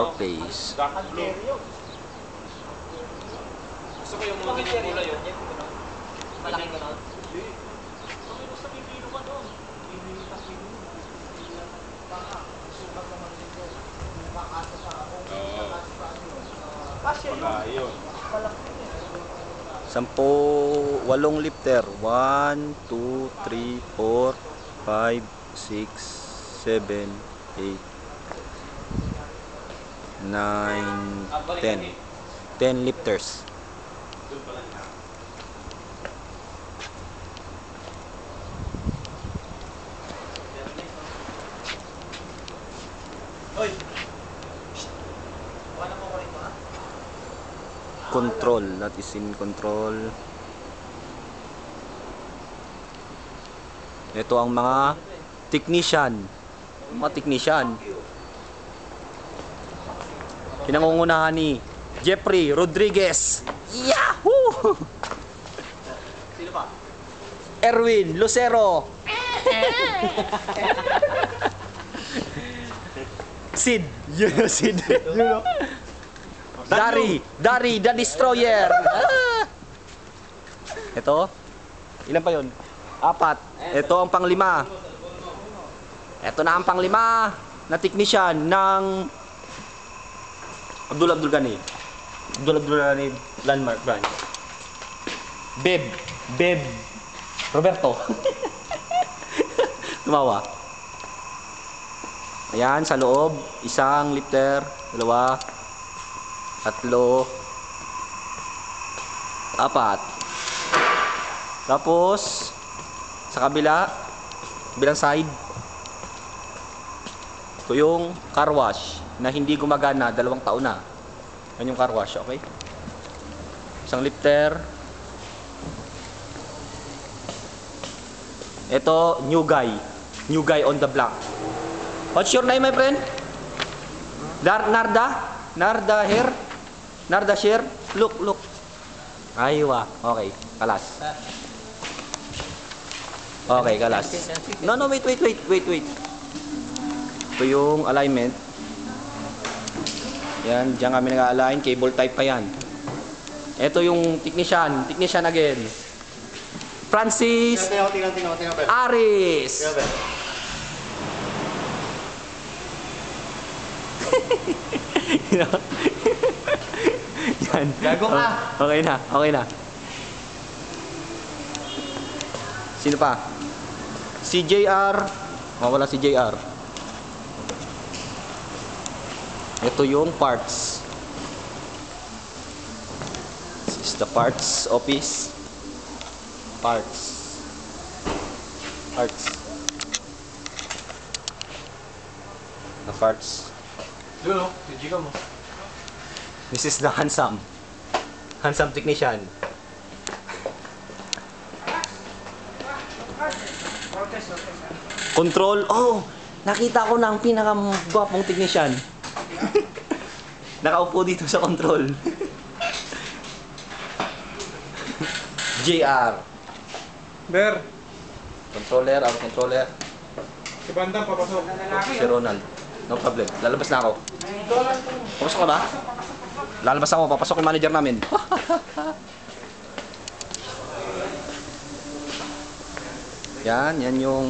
workplace. Dark blue. Gusto ko yung mga ganyan kulay yun. Malaking gano'n. Pagayon. 8 lifter. 1, 2, 3, 4, 5, 6, 7, 8, 9, 10. 10 lifters. Hoy! Wala mo ko rito, ha? Control, that is in control. Ito ang mga technician. Mga technician. Pinangungunahan ni Jeffrey Rodriguez. Yahoo! Sino pa? Erwin Lucero. Sid. Yun, Sid. Dari the Destroyer. Ito. Ilan pa yun? 4. Ito ang pang-5. Ito na ang pang-5 na technician ng Abdul Ghani. Abdul Ghani Landmark Branch. Beb Roberto. Tumawa. Ayan, sa loob, 1 lifter, 2, 3, 4. Tapos, sa kabilang side, ito yung car wash na hindi gumagana, 2 taon na. Yan yung car wash, okay? 1 lifter. Ito, new guy on the block. What's your name, my friend? Narda here? Narda share? Look. Aywa. Okay, kalas. Okay, kalas. No, wait. Ito yung alignment. Yan, diyan kami nag-align. Cable type pa yan. Ito yung technician again. Francis Tingnan. Aris. Yan. Gago ka. Okay na. Sino pa? Si JR. Wala si JR. Ito yung parts. This is the parts office. Parts. The parts. Dulo, Jika mo. This is the handsome technician. Control. Oh, nakita ko na ang pinakagwapong technician. Nakaupo dito sa control. JR. Ber. Controller, our controller. Si Bandang papasok. Si Ronald. No problem. Lalabas na ako. Papasok ka ba? Lalabas ako. Papasok yung manager namin. Yan yung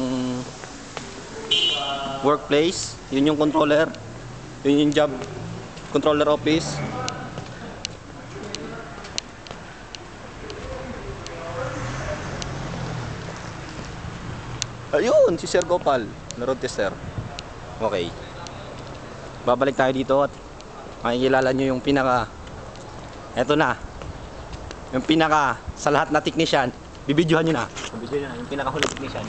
workplace. Yun yung controller. Yun yung job. Controller office. Ayun, si Sir Gopal na road tester. Okay. Babalik tayo dito at makikilala nyo yung pinaka. Eto na. Yung pinaka sa lahat na technician. Bibidyohan nyo na. Bibidyohan nyo na yung pinaka huli technician.